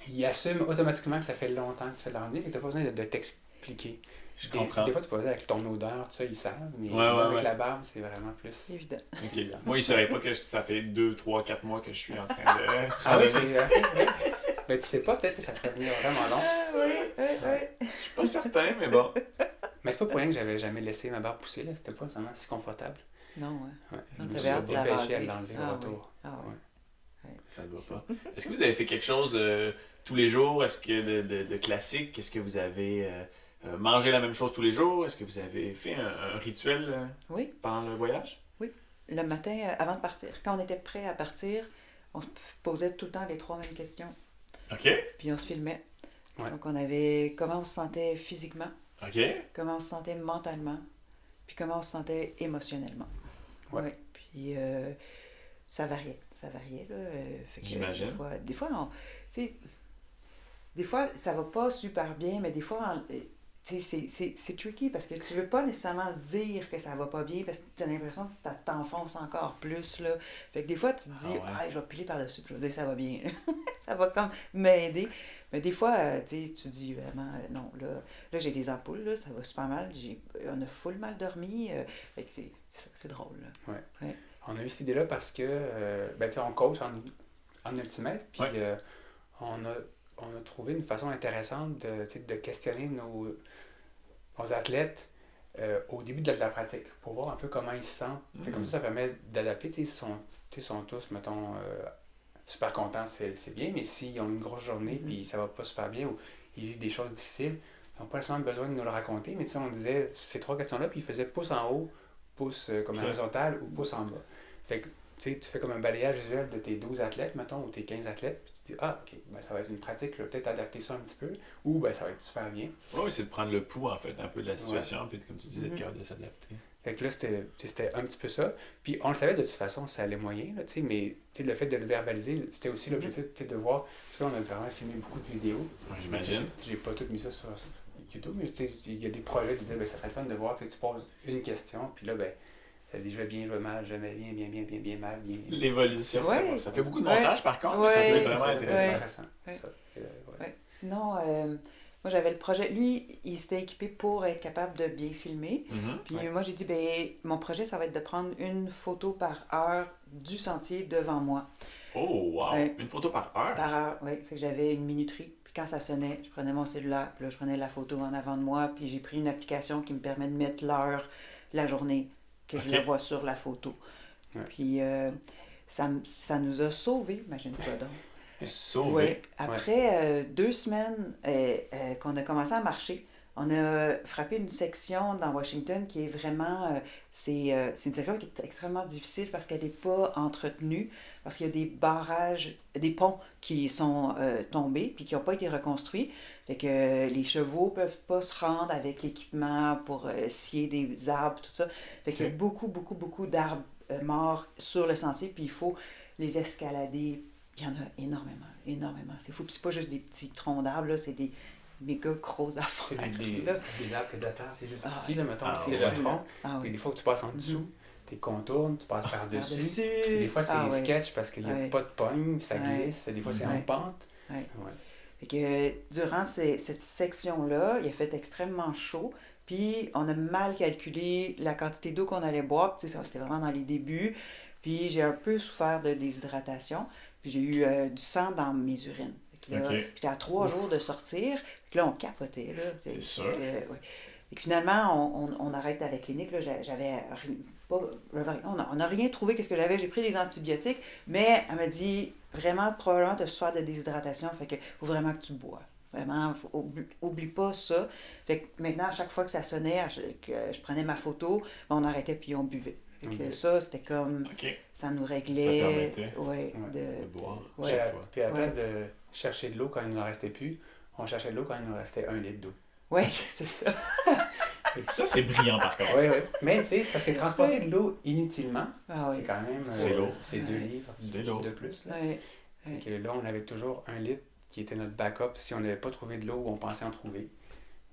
ils assument automatiquement que ça fait longtemps que tu fais de la randonnée et que tu n'as pas besoin de t'expliquer. Je comprends. Des fois, tu peux avec ton odeur, tout ça, ils savent, mais Ouais, avec ouais. la barbe, c'est vraiment plus... Évident. OK. Moi, il ne savait pas que ça fait 2, 3, 4 mois que je suis en train de... Ah oui, c'est... Ben, tu sais pas, peut-être que ça te fait venir vraiment long. Ah oui. Je suis pas certain, mais bon. Mais c'est pas pour rien que j'avais jamais laissé ma barbe pousser, là. C'était pas vraiment si confortable. Non, ouais. Ouais. Non, Je me t'avais suis hâte de la dépêché à raser. l'enlever Ah au retour. Ah oui. Ouais. Ça ne va pas. Est-ce que vous avez fait quelque chose tous les jours? Est-ce que de classique? Est-ce que vous avez mangé la même chose tous les jours? Est-ce que vous avez fait un rituel Oui. pendant le voyage? le matin, avant de partir, quand on était prêt à partir, on se posait tout le temps les 3 mêmes questions. OK. Puis on se filmait. Ouais. Donc on avait comment on se sentait physiquement, OK. comment on se sentait mentalement, puis comment on se sentait émotionnellement. Ouais. Ouais. Puis ça variait là. Fait que J'imagine. des fois, tu sais, des fois ça va pas super bien, mais des fois, tu sais, c'est tricky parce que tu veux pas nécessairement dire que ça va pas bien parce que tu as l'impression que ça t'enfonce encore plus là. Fait que des fois tu te dis Ah ouais. je vais piler par-dessus, puis je vais dire ça va bien. Ça va comme m'aider. Mais des fois, tu sais, tu dis vraiment non, là j'ai des ampoules, là, ça va super mal, on a full mal dormi. Fait que c'est drôle. Là. Ouais. On a eu cette idée-là parce que ben, tu sais, on coach en ultimètre, puis Ouais. on a trouvé une façon intéressante tu sais, de questionner nos athlètes au début de la pratique pour voir un peu comment ils se sentent. Fait comme ça permet d'adapter. Tu sais, ils sont tous, mettons, super contents, c'est bien, mais s'ils ont une grosse journée puis ça va pas super bien ou ils vivent des choses difficiles, ils n'ont pas nécessairement besoin de nous le raconter, mais tu sais, on disait ces 3 questions-là, puis ils faisaient pouce en haut, pouce comme horizontal ou pouce en bas. Fait que tu sais, tu fais comme un balayage visuel de tes 12 athlètes, mettons, ou tes 15 athlètes, puis tu dis, ok, ben, ça va être une pratique, je vais peut-être adapter ça un petit peu, ou ben, ça va être super bien. Oui, c'est de prendre le pouls, en fait, un peu de la situation, puis comme tu dis, d'être capable de s'adapter. Fait que là, c'était un petit peu ça. Puis on le savait de toute façon, ça allait moyen, là, tu sais, mais tu sais, le fait de le verbaliser, c'était aussi l'objectif, tu sais, de voir, parce que là, on a vraiment filmé beaucoup de vidéos. J'imagine. J'ai pas tout mis ça sur YouTube, mais tu sais, il y a des projets qui disaient, ben, ça serait le fun de voir, tu sais, tu poses une question, puis là, ben, ça dit, je vais bien, je vais mal, je vais bien, mal, bien. L'évolution, Ouais. ça fait beaucoup de montage, par contre, mais ça Ouais, peut être c'est vraiment ça. intéressant. Ouais. Ça. Ouais. Sinon, moi j'avais le projet. Lui, il s'était équipé pour être capable de bien filmer. Puis moi j'ai dit, ben mon projet, ça va être de prendre une photo par heure du sentier devant moi. Oh, wow! Ouais. Une photo par heure? Par heure, oui. Fait que j'avais une minuterie. Puis quand ça sonnait, je prenais mon cellulaire, puis là je prenais la photo en avant de moi, puis j'ai pris une application qui me permet de mettre l'heure, la journée, que je la vois sur la photo. Ouais. Puis ça nous a sauvés, imagine-toi donc. Sauvé. Ouais. Après 2 semaines qu'on a commencé à marcher, on a frappé une section dans Washington qui est vraiment... c'est une section qui est extrêmement difficile parce qu'elle n'est pas entretenue, parce qu'il y a des barrages, des ponts qui sont tombés puis qui n'ont pas été reconstruits. Fait que les chevaux peuvent pas se rendre avec l'équipement pour scier des arbres, tout ça. Fait qu'il y a beaucoup d'arbres morts sur le sentier, puis il faut les escalader. Il y en a énormément. C'est fou. Puis c'est pas juste des petits troncs d'arbres, là, c'est des méga gros affaires. Des arbres que de la terre, c'est juste ici, là, mettons, c'est fou, le tronc. Ah, Puis oui. des fois que tu passes en dessous, tu contournes, tu passes par-dessus. Par-dessus. Des fois, c'est Ah, ouais. sketch parce qu'il n'y a pas de pogne, ça glisse. Des fois, c'est en pente. Ouais. Fait que durant cette section-là, il a fait extrêmement chaud. Puis on a mal calculé la quantité d'eau qu'on allait boire. Puis, c'était vraiment dans les débuts. Puis j'ai un peu souffert de déshydratation. Puis j'ai eu du sang dans mes urines. Fait que là, j'étais à 3 jours de sortir. Fait que là, on capotait. Là. C'est sûr. Ouais. Fait que finalement, on arrête à la clinique. Là, on n'a rien trouvé. Qu'est-ce que j'avais? J'ai pris des antibiotiques. Mais elle m'a dit, vraiment, probablement, tu as souffert de déshydratation. Fait que faut vraiment que tu bois. Vraiment, oublie pas ça. Fait que maintenant, à chaque fois que ça sonnait, que je prenais ma photo, on arrêtait puis on buvait. Que ça, c'était comme... Ça nous réglait... Ça permettait de boire ouais. chaque fois. Puis à la place de chercher de l'eau quand il ne nous en restait plus, on cherchait de l'eau quand il nous restait 1 litre d'eau. Oui, c'est ça. Ça, c'est brillant, par contre. Oui. Mais tu sais, parce que transporter de l'eau inutilement, c'est quand même... C'est lourd. C'est 2 livres de plus. Là. Que là, on avait toujours 1 litre qui était notre backup si on n'avait pas trouvé de l'eau ou on pensait en trouver.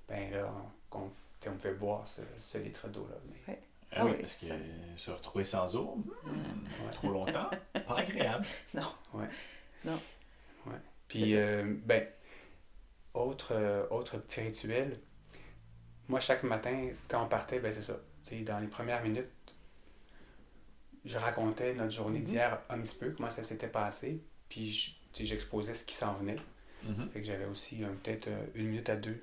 Ben là, on pouvait boire ce litre d'eau-là. Mais... Ah oui, parce que se retrouver sans eau, trop longtemps, pas agréable. Non. Puis, autre petit rituel, moi, chaque matin, quand on partait, ben c'est ça. T'sais, dans les premières minutes, je racontais notre journée d'hier un petit peu, comment ça s'était passé, puis j'exposais ce qui s'en venait. Fait que j'avais aussi peut-être 1 minute à 2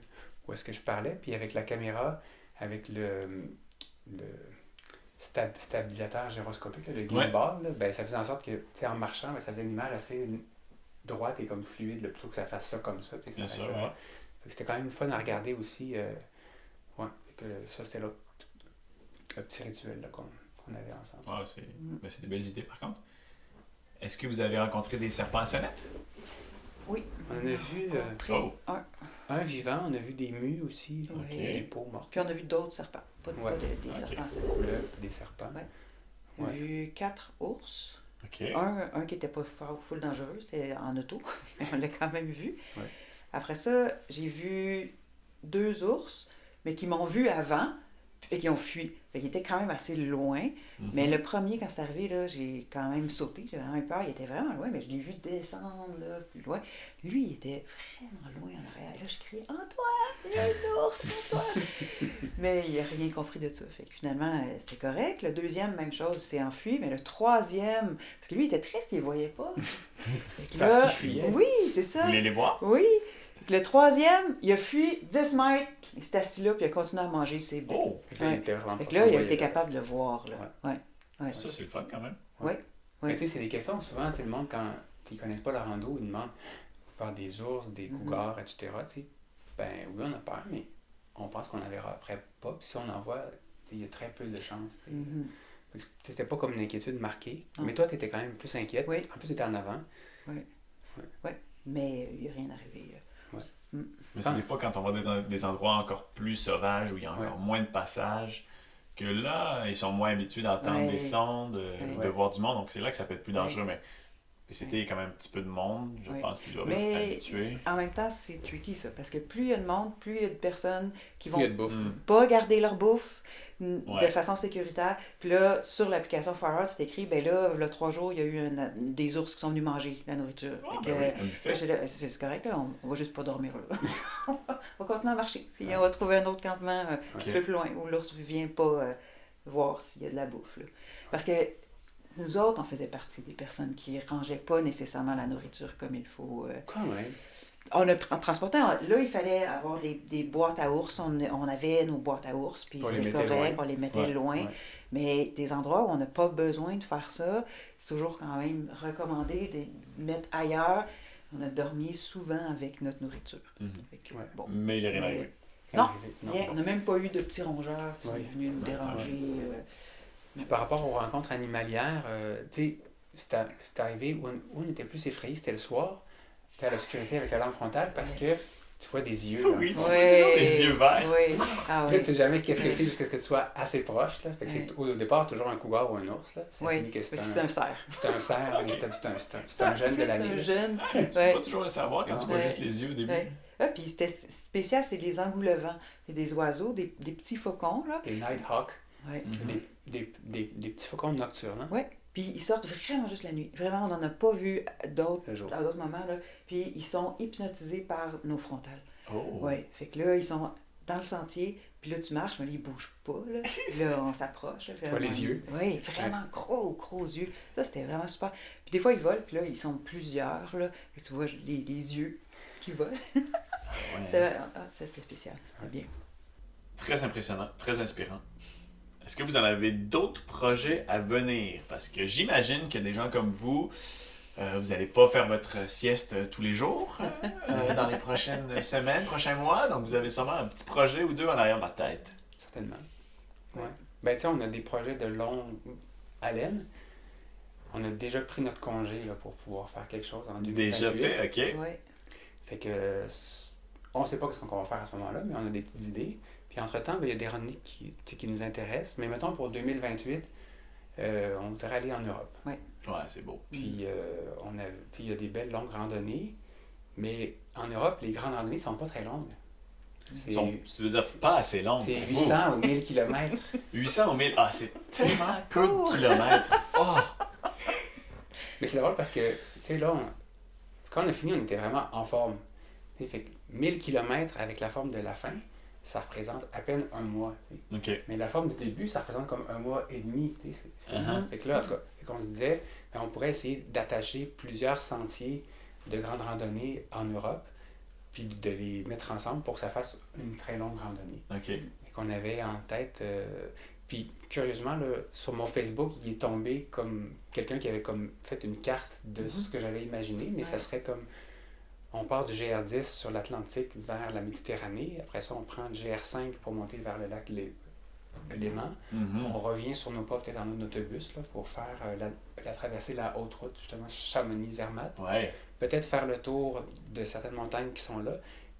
où est-ce que je parlais, puis avec la caméra, avec le stabilisateur gyroscopique, le gimbal, là, ben, ça faisait en sorte que, en marchant, ben, ça faisait une image assez droite et comme fluide, là, plutôt que ça fasse ça comme ça. Bien sûr, ouais. C'était quand même fun à regarder aussi. Que ça, c'est le petit rituel là, qu'on qu'on avait ensemble. Ah, ben, c'est des belles idées, par contre. Est-ce que vous avez rencontré des serpents à sonnette? Oui. On a vu rencontré un vivant, on a vu des mues aussi, Oui. des peaux mortes. Puis on a vu d'autres serpents. Pas des Ok. serpents. Des couleuvres, des serpents. Ouais. On a vu 4 ours. OK. Un qui n'était pas full dangereux, c'était en auto, mais on l'a quand même vu. Ouais. Après ça, j'ai vu 2 ours, mais qui m'ont vu avant et qui ont fui. Fait qu'ils étaient quand même assez loin. Mhm. Mais le premier, quand c'est arrivé, là, j'ai quand même sauté. J'avais vraiment eu peur. Il était vraiment loin, mais je l'ai vu descendre là, plus loin. Lui, il était vraiment loin en arrière. Et là, je criais « Antoine, il y a un ours, Antoine! » Mais il n'a rien compris de ça. Fait que finalement, c'est correct. Le deuxième, même chose, s'est enfui. Mais le troisième, parce que lui, il était triste, il ne voyait pas. Fait que Parce là, qu'il fuyait. oui, c'est ça. Vous voulez les voir? Oui. Le troisième, il a fui 10 mètres. Il s'est assis là, puis il a continué à manger ses baies. Oh! Fait que là, il était vraiment Fait pas que là, il a fou, été capable de le voir. Là. Ouais. Ça, c'est le fun, quand même. Mais Ouais. tu sais, c'est des questions, souvent, tu sais, le monde, quand ils ne connaissent pas la rando, ils demandent, vous parlez des ours, des cougars, etc. Tu sais, ben oui, on a peur, mais on pense qu'on en verra après pas. Puis si on en voit, tu sais, il y a très peu de chances. Tu sais. Mhm. Fait que c'était pas comme une inquiétude marquée. Non. Mais toi, tu étais quand même plus inquiète. Oui. En plus, tu étais en avant. Mais il n'y a rien arrivé. Mais c'est des fois quand on va dans des endroits encore plus sauvages où il y a encore moins de passages, que là, ils sont moins habitués d'entendre des sons, de voir du monde. Donc c'est là que ça peut être plus dangereux. Mais c'était quand même un petit peu de monde. Je pense qu'ils doivent être habitués. En même temps, c'est tricky ça. Parce que plus il y a de monde, plus il y a de personnes qui vont Il y a de bouffe. pas garder leur bouffe de Ouais. façon sécuritaire. Puis là, sur l'application Far c'est écrit, ben là, il y a 3 jours, il y a eu des ours qui sont venus manger la nourriture. Ah, Fait ben que, oui, un buffet. c'est correct, là, on va juste pas dormir là. On va continuer à marcher. Puis on va trouver un autre campement un petit peu plus loin où l'ours ne vient pas voir s'il y a de la bouffe. Là. Parce que nous autres, on faisait partie des personnes qui rangeaient pas nécessairement la nourriture comme il faut. Quand même. On a transporté, là, il fallait avoir des boîtes à ours. On avait nos boîtes à ours, puis On les c'était mettait correct, loin. on les mettait Ouais, loin. ouais. Mais des endroits où on n'a pas besoin de faire ça, c'est toujours quand même recommandé de mettre ailleurs. On a dormi souvent avec notre nourriture. Mhm. Fait que, Ouais. bon. Mais il n'y a rien Mais- arrivé. Non, Non. rien. On n'a même pas eu de petits rongeurs qui Ouais. sont venus nous déranger. Puis par rapport aux rencontres animalières, tu sais, c'est arrivé où on était plus effrayé, c'était le soir. C'était à l'obscurité avec la lampe frontale parce que tu vois des yeux. Là. Oui, tu Ouais. vois toujours les yeux verts. Oui. Ah Là, oui. tu sais jamais qu'est-ce que c'est jusqu'à ce que tu sois assez proche. Là. Fait que Ouais. au départ, c'est toujours un cougar ou un ours. Là. Puis ça Oui. finit que C'est c'est un cerf. un cerf, mais c'est un jeune de la C'est un nuit. jeune. Tu peux Ouais. pas toujours le savoir quand tu vois Ouais. juste les yeux au début. Ouais. Ah, puis c'était spécial, c'est les engoulevents. C'est des oiseaux, des petits faucons, là. Des nighthawks, Ouais. Mhm. des petits faucons nocturnes. Hein, Ouais. Puis ils sortent vraiment juste la nuit. Vraiment, on n'en a pas vu d'autres le jour. à d'autres moments, là. Puis ils sont hypnotisés par nos frontales. Oh. Ouais. Fait que là, ils sont dans le sentier. Puis là, tu marches, mais là, ils bougent pas, là. Puis là, on s'approche. Là, Tu vois les yeux. Oui, vraiment gros yeux. Ça, c'était vraiment super. Puis des fois, ils volent, puis là, ils sont plusieurs, là. Et tu vois les yeux qui volent. Ouais. C'était spécial. C'était bien. Très impressionnant, très inspirant. Est-ce que vous en avez d'autres projets à venir? Parce que j'imagine que des gens comme vous, vous n'allez pas faire votre sieste tous les jours dans les prochaines semaines, prochains mois. Donc vous avez sûrement un petit projet ou deux en arrière de la tête. Certainement. Ouais. Ouais. Ben, tu sais, on a des projets de longue haleine. On a déjà pris notre congé là, pour pouvoir faire quelque chose en 2028. Déjà fait, ok. Oui. Fait que on ne sait pas ce qu'on va faire à ce moment-là, mais on a des petites idées. Puis entre-temps, ben, il y a des randonnées qui nous intéressent. Mais mettons pour 2028, on voudrait aller en Europe. Ouais, c'est beau. Puis il y a des belles longues randonnées. Mais en Europe, les grandes randonnées ne sont pas très longues. C'est Tu veux dire pas assez long. c'est pour vous. 800 ou 1000 km. 800 ou 1000. Ah, c'est tellement peu court. de kilomètres. Oh! Mais c'est drôle parce que, tu sais, là, quand on a fini, on était vraiment en forme. Tu sais, fait que 1000 km avec la forme de la fin, ça représente à peine un mois. Tu sais. Ok. Mais la forme du début, ça représente comme un mois et demi. Tu sais. Uh-huh. Fait que là, en tout cas, fait qu'on se disait, ben, on pourrait essayer d'attacher plusieurs sentiers de grande randonnée en Europe, puis de les mettre ensemble pour que ça fasse une très longue randonnée. Ok. Et qu'on avait en tête. Puis, curieusement, là, sur mon Facebook, il est tombé comme quelqu'un qui avait comme fait une carte de ce que j'avais imaginé, mais ça Ouais. serait comme. On part du GR10 sur l'Atlantique vers la Méditerranée. Après ça, on prend le GR5 pour monter vers le lac Léman. Mhm. On revient sur nos pas peut-être en autobus là, pour faire la traversée de la haute route, justement, Chamonix-Zermatt. Ouais. Peut-être faire le tour de certaines montagnes qui sont là,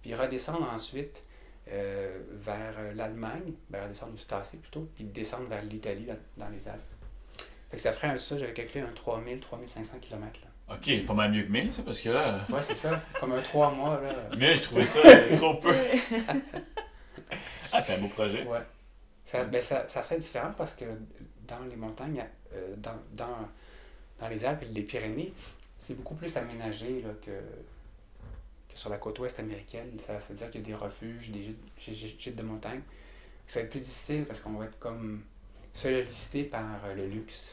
puis redescendre ensuite vers l'Allemagne, redescendre ou se tasser plutôt, puis descendre vers l'Italie dans les Alpes. Fait que ça ferait ça, j'avais calculé un 3500 km. Ok, pas mal mieux que 1000, ça, parce que là. Ouais, c'est ça, comme un 3 mois. Là. Mais je trouvais ça trop peu. Ah, c'est un beau projet. Ouais. Ça serait différent parce que dans les montagnes, dans les Alpes et les Pyrénées, c'est beaucoup plus aménagé là, que sur la côte ouest américaine. Ça veut dire qu'il y a des refuges, des gîtes de montagne. Ça va être plus difficile parce qu'on va être comme sollicité par le luxe.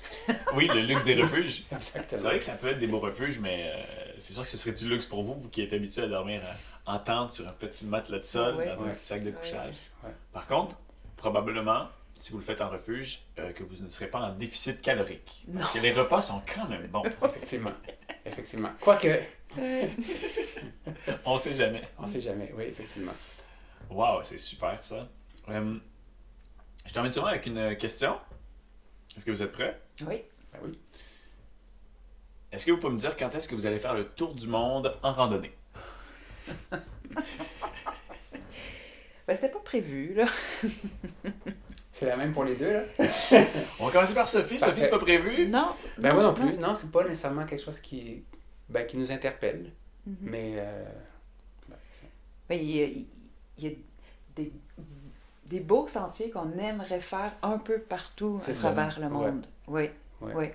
Oui, le luxe des refuges. Exactement. C'est vrai que ça peut être des beaux refuges, mais c'est sûr que ce serait du luxe pour vous, vous qui êtes habitué à dormir en tente sur un petit matelas de sol, Ouais. dans un petit sac de couchage. Ouais. Par contre, probablement, si vous le faites en refuge, que vous ne serez pas en déficit calorique. Parce que les repas sont quand même bons. Effectivement. Effectivement. Quoique, On sait jamais. on sait jamais. Oui, effectivement. Wow, c'est super ça. Je termine sûrement avec une question. Est-ce que vous êtes prêts? Oui. Ben oui. Est-ce que vous pouvez me dire quand est-ce que vous allez faire le tour du monde en randonnée? Ben, c'était pas prévu, là. C'est la même pour les deux, là? On va commencer par Sophie. Sophie, c'est pas prévu? Non. Ben moi non plus. Non, c'est pas nécessairement quelque chose qui nous interpelle. Mhm. Mais Mais il y a des beaux sentiers qu'on aimerait faire un peu partout à C'est ça. travers le monde. Oui, Ouais. oui.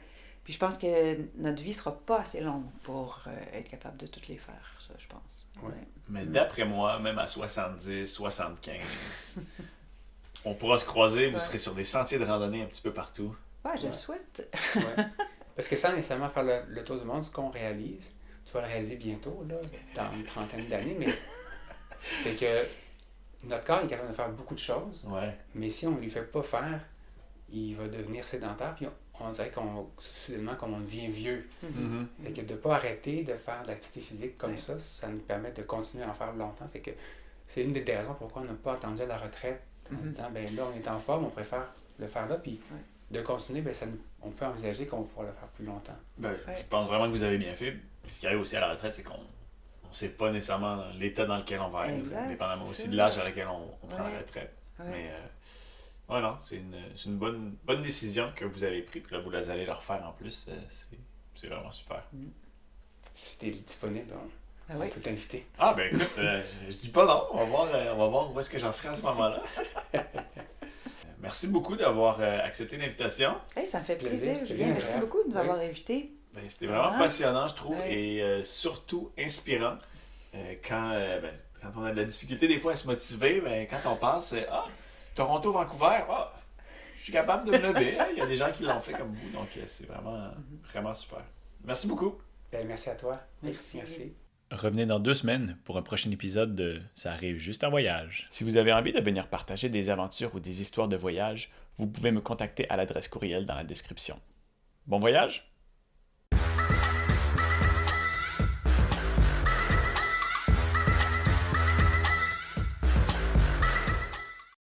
Puis je pense que notre vie sera pas assez longue pour être capable de toutes les faire, ça, je pense. Ouais. Mais d'après moi, même à 70, 75, on pourra se croiser, vous Ouais. serez sur des sentiers de randonnée un petit peu partout. Ouais, je Ouais. le souhaite. ouais. Parce que sans nécessairement faire le tour du monde, ce qu'on réalise, tu vas le réaliser bientôt, là, dans une trentaine d'années, mais c'est que notre corps est capable de faire beaucoup de choses, Ouais. mais si on ne lui fait pas faire, il va devenir sédentaire, puis on dirait soudainement qu'on devient vieux. Mhm. Fait que de ne pas arrêter de faire de l'activité physique comme Ouais. ça nous permet de continuer à en faire longtemps. Fait que c'est une des raisons pourquoi on n'a pas attendu à la retraite en se Mhm. disant, ben là, on est en forme, on préfère le faire là, puis Ouais. de continuer, ben on peut envisager qu'on va pouvoir le faire plus longtemps. Ben, Ouais. Je pense vraiment que vous avez bien fait. Puis ce qui arrive aussi à la retraite, c'est qu'on ne sait pas nécessairement l'état dans lequel on va être, Exact, dépendamment c'est aussi ça. de l'âge à laquelle on prend Ouais. la retraite. Ouais. Mais ouais, non, c'est une bonne décision que vous avez prise. Puis là, vous allez le refaire en plus. C'est vraiment super. Si tu es disponible, Ah on oui. peut t'inviter. Ah, ben écoute, je dis pas non. On va voir où est-ce que j'en serai à ce moment-là. Merci beaucoup d'avoir accepté l'invitation. Hey, ça me fait Plaisir, plaisir, c'était Julien. bien Merci agréable. beaucoup de nous Oui. avoir invités. Ben, c'était vraiment Ah. passionnant, je trouve, Ouais. et surtout inspirant. Quand on a de la difficulté des fois à se motiver, quand on pense, Toronto, Vancouver, je suis capable de me lever. Il y a des gens qui l'ont fait comme vous, donc c'est vraiment super. Merci beaucoup. Ben, merci à toi. Merci. Merci. Revenez dans 2 semaines pour un prochain épisode de Ça arrive juste en voyage. Si vous avez envie de venir partager des aventures ou des histoires de voyage, vous pouvez me contacter à l'adresse courriel dans la description. Bon voyage!